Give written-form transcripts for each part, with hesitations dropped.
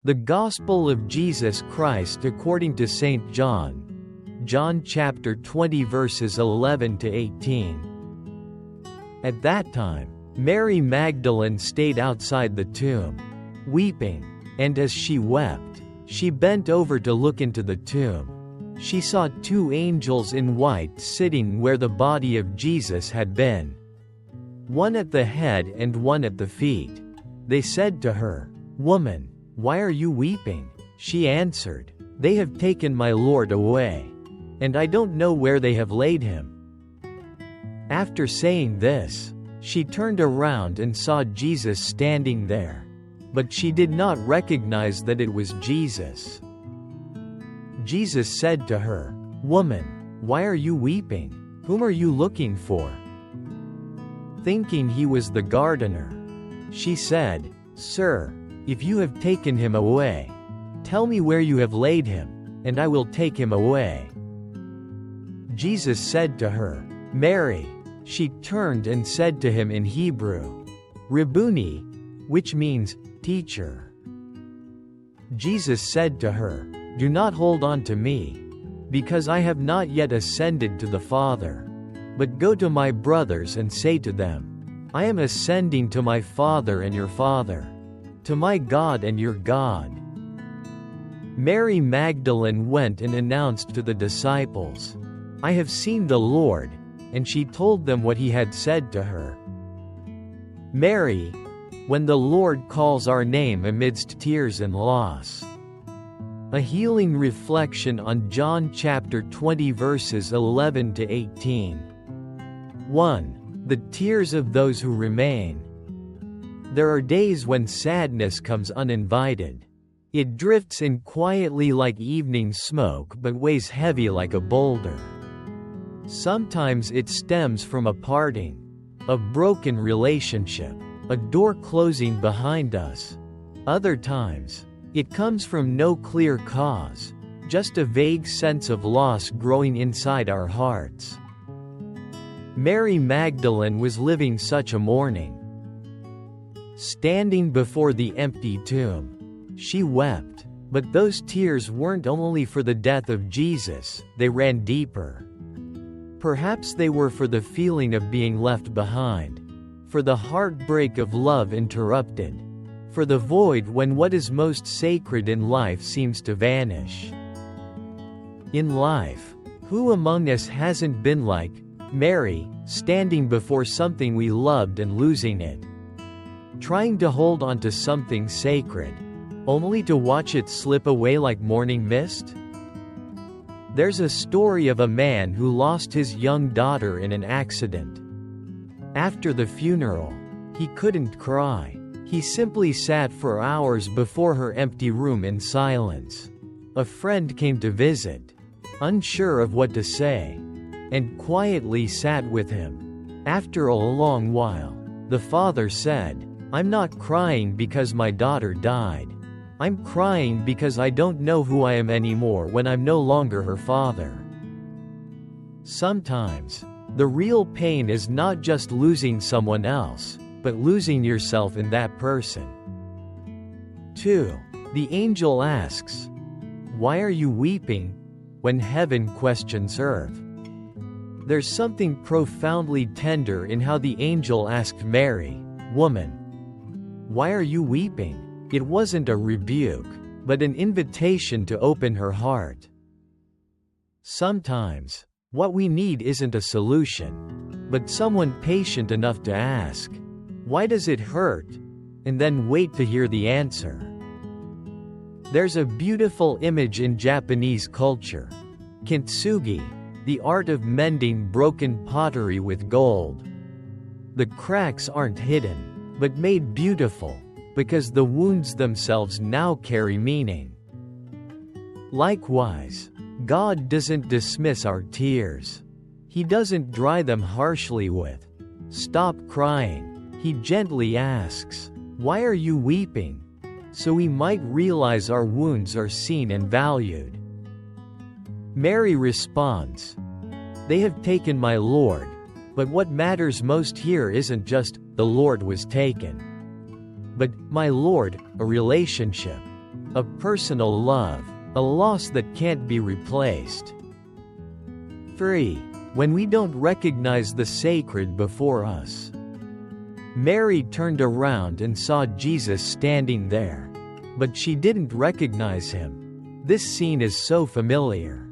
The Gospel of Jesus Christ according to St. John. John chapter 20 verses 11 to 18. At that time, Mary Magdalene stayed outside the tomb, weeping, and as she wept, she bent over to look into the tomb. She saw two angels in white sitting where the body of Jesus had been, one at the head and one at the feet. They said to her, "Woman, why are you weeping?" She answered, "They have taken my Lord away, and I don't know where they have laid him." After saying this, she turned around and saw Jesus standing there, but she did not recognize that it was Jesus. Jesus said to her, "Woman, why are you weeping? Whom are you looking for?" Thinking he was the gardener, she said, "Sir, if you have taken him away, tell me where you have laid him, and I will take him away." Jesus said to her, "Mary." She turned and said to him in Hebrew, "Rabboni," which means, teacher. Jesus said to her, "Do not hold on to me, because I have not yet ascended to the Father. But go to my brothers and say to them, I am ascending to my Father and your Father, to my God and your God." Mary Magdalene went and announced to the disciples, "I have seen the Lord," and she told them what he had said to her. Mary, when the Lord calls our name amidst tears and loss. A healing reflection on John chapter 20 verses 11 to 18. 1. The tears of those who remain. There are days when sadness comes uninvited. It drifts in quietly like evening smoke but weighs heavy like a boulder. Sometimes it stems from a parting, a broken relationship, a door closing behind us. Other times, it comes from no clear cause, just a vague sense of loss growing inside our hearts. Mary Magdalene was living such a mourning. Standing before the empty tomb, she wept, but those tears weren't only for the death of Jesus, they ran deeper. Perhaps they were for the feeling of being left behind, for the heartbreak of love interrupted, for the void when what is most sacred in life seems to vanish. In life, who among us hasn't been like Mary, standing before something we loved and losing it? Trying to hold on to something sacred, only to watch it slip away like morning mist? There's a story of a man who lost his young daughter in an accident. After the funeral, he couldn't cry. He simply sat for hours before her empty room in silence. A friend came to visit, unsure of what to say, and quietly sat with him. After a long while, the father said, "I'm not crying because my daughter died. I'm crying because I don't know who I am anymore when I'm no longer her father." Sometimes, the real pain is not just losing someone else, but losing yourself in that person. 2. The angel asks, "Why are you weeping?" when heaven questions earth. There's something profoundly tender in how the angel asked Mary, "Woman, why are you weeping?" It wasn't a rebuke, but an invitation to open her heart. Sometimes, what we need isn't a solution, but someone patient enough to ask, "Why does it hurt?" and then wait to hear the answer. There's a beautiful image in Japanese culture, kintsugi, the art of mending broken pottery with gold. The cracks aren't hidden, but made beautiful, because the wounds themselves now carry meaning. Likewise, God doesn't dismiss our tears. He doesn't dry them harshly with, "Stop crying." He gently asks, "Why are you weeping?" so we might realize our wounds are seen and valued. Mary responds, "They have taken my Lord," but what matters most here isn't just, "The Lord was taken," but, "My Lord," a relationship. a personal love, a loss that can't be replaced. 3. When we don't recognize the sacred before us. Mary turned around and saw Jesus standing there. But she didn't recognize him. This scene is so familiar.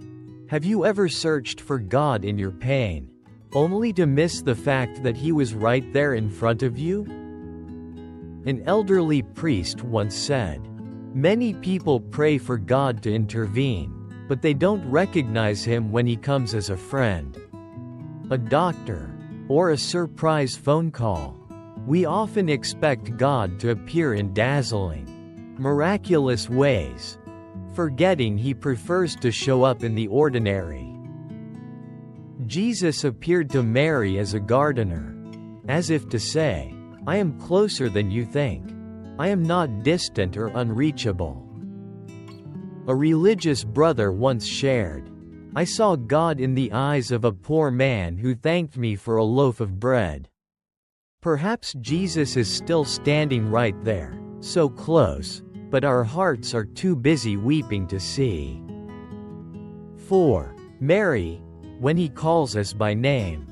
Have you ever searched for God in your pain, only to miss the fact that he was right there in front of you? An elderly priest once said, "Many people pray for God to intervene, but they don't recognize him when he comes as a friend, a doctor, or a surprise phone call. We often expect God to appear in dazzling, miraculous ways, forgetting he prefers to show up in the ordinary." Jesus appeared to Mary as a gardener, as if to say, "I am closer than you think. I am not distant or unreachable." A religious brother once shared, "I saw God in the eyes of a poor man who thanked me for a loaf of bread." Perhaps Jesus is still standing right there, so close, but our hearts are too busy weeping to see. 4. Mary, when he calls us by name.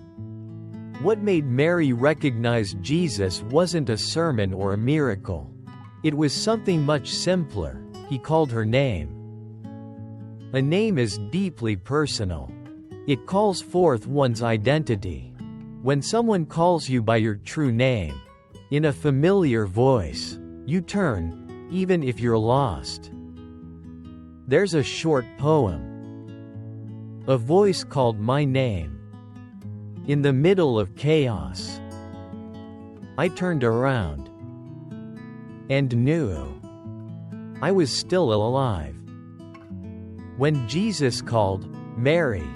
What made Mary recognize Jesus wasn't a sermon or a miracle. It was something much simpler. He called her name. A name is deeply personal. It calls forth one's identity. When someone calls you by your true name, in a familiar voice, you turn, even if you're lost. There's a short poem. A voice called my name. In the middle of chaos, I turned around and knew I was still alive. When Jesus called Mary,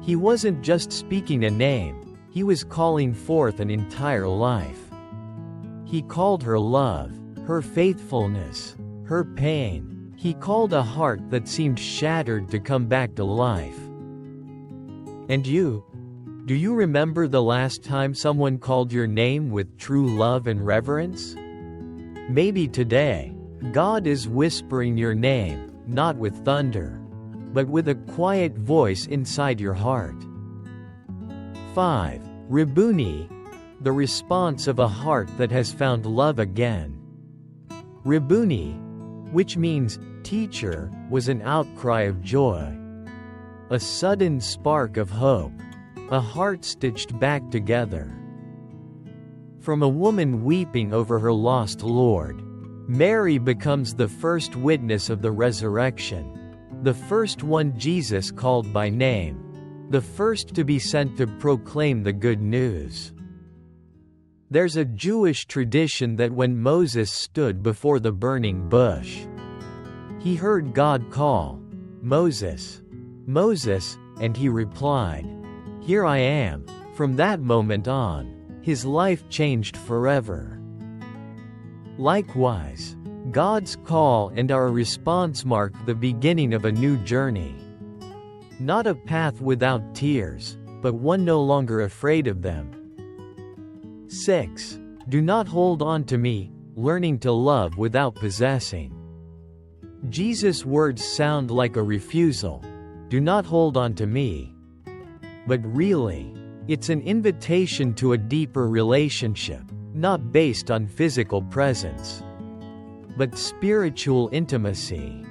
he wasn't just speaking a name, he was calling forth an entire life. He called her love, her faithfulness, her pain. He called a heart that seemed shattered to come back to life. And you? Do you remember the last time someone called your name with true love and reverence? Maybe today, God is whispering your name, not with thunder, but with a quiet voice inside your heart. 5. Rabboni, the response of a heart that has found love again. Rabboni, which means teacher, was an outcry of joy. A sudden spark of hope. A heart stitched back together. From a woman weeping over her lost Lord, Mary becomes the first witness of the resurrection, the first one Jesus called by name, the first to be sent to proclaim the good news. There's a Jewish tradition that when Moses stood before the burning bush, he heard God call, "Moses, Moses," and he replied, "Here I am." From that moment on, his life changed forever. Likewise, God's call and our response mark the beginning of a new journey. Not a path without tears, but one no longer afraid of them. 6. Do not hold on to me, learning to love without possessing. Jesus' words sound like a refusal. Do not hold on to me. But really, it's an invitation to a deeper relationship, not based on physical presence, but spiritual intimacy.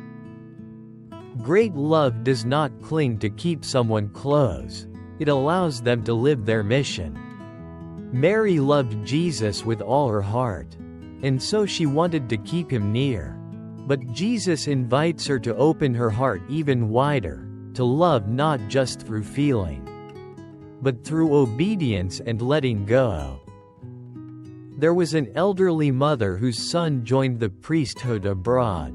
Great love does not cling to keep someone close, it allows them to live their mission. Mary loved Jesus with all her heart, and so she wanted to keep him near. But Jesus invites her to open her heart even wider, to love not just through feeling, but through obedience and letting go. There was an elderly mother whose son joined the priesthood abroad.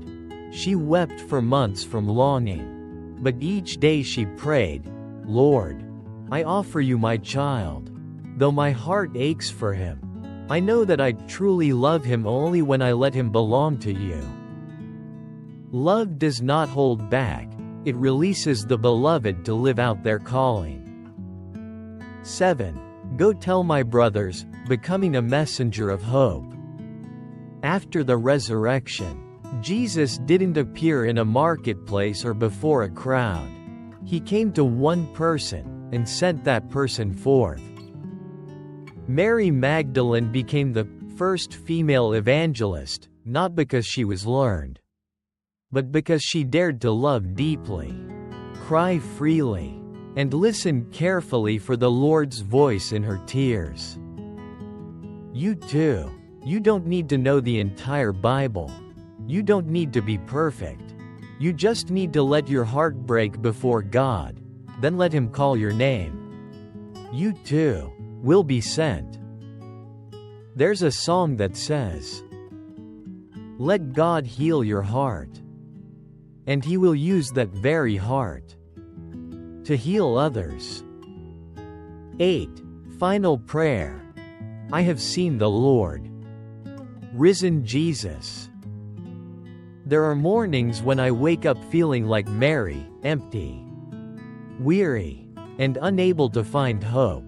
She wept for months from longing. But each day she prayed, "Lord, I offer you my child. Though my heart aches for him, I know that I truly love him only when I let him belong to you." Love does not hold back, it releases the beloved to live out their calling. 7. Go tell my brothers, becoming a messenger of hope. After the resurrection, Jesus didn't appear in a marketplace or before a crowd. He came to one person, and sent that person forth. Mary Magdalene became the first female evangelist, not because she was learned, but because she dared to love deeply, cry freely, and listen carefully for the Lord's voice in her tears. You too. You don't need to know the entire Bible. You don't need to be perfect. You just need to let your heart break before God, then let Him call your name. You too will be sent. There's a song that says, "Let God heal your heart," and He will use that very heart to heal others. 8. Final prayer. I have seen the Lord. Risen Jesus. There are mornings when I wake up feeling like Mary, empty, weary, and unable to find hope.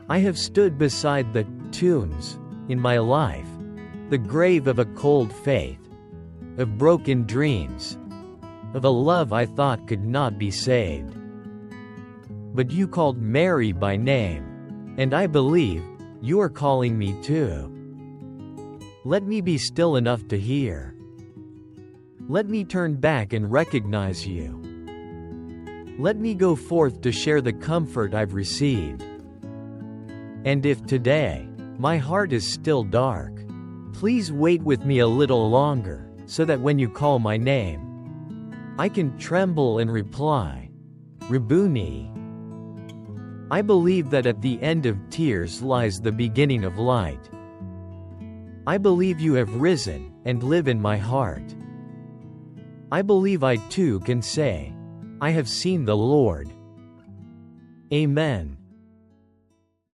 I have stood beside the tombs in my life, the grave of a cold faith, of broken dreams, of a love I thought could not be saved. But you called Mary by name, and I believe you are calling me too. Let me be still enough to hear. Let me turn back and recognize you. Let me go forth to share the comfort I've received. And if today my heart is still dark, please wait with me a little longer, so that when you call my name, I can tremble and reply, Rabboni. I believe that at the end of tears lies the beginning of light. I believe you have risen and live in my heart. I believe I too can say, I have seen the Lord. Amen.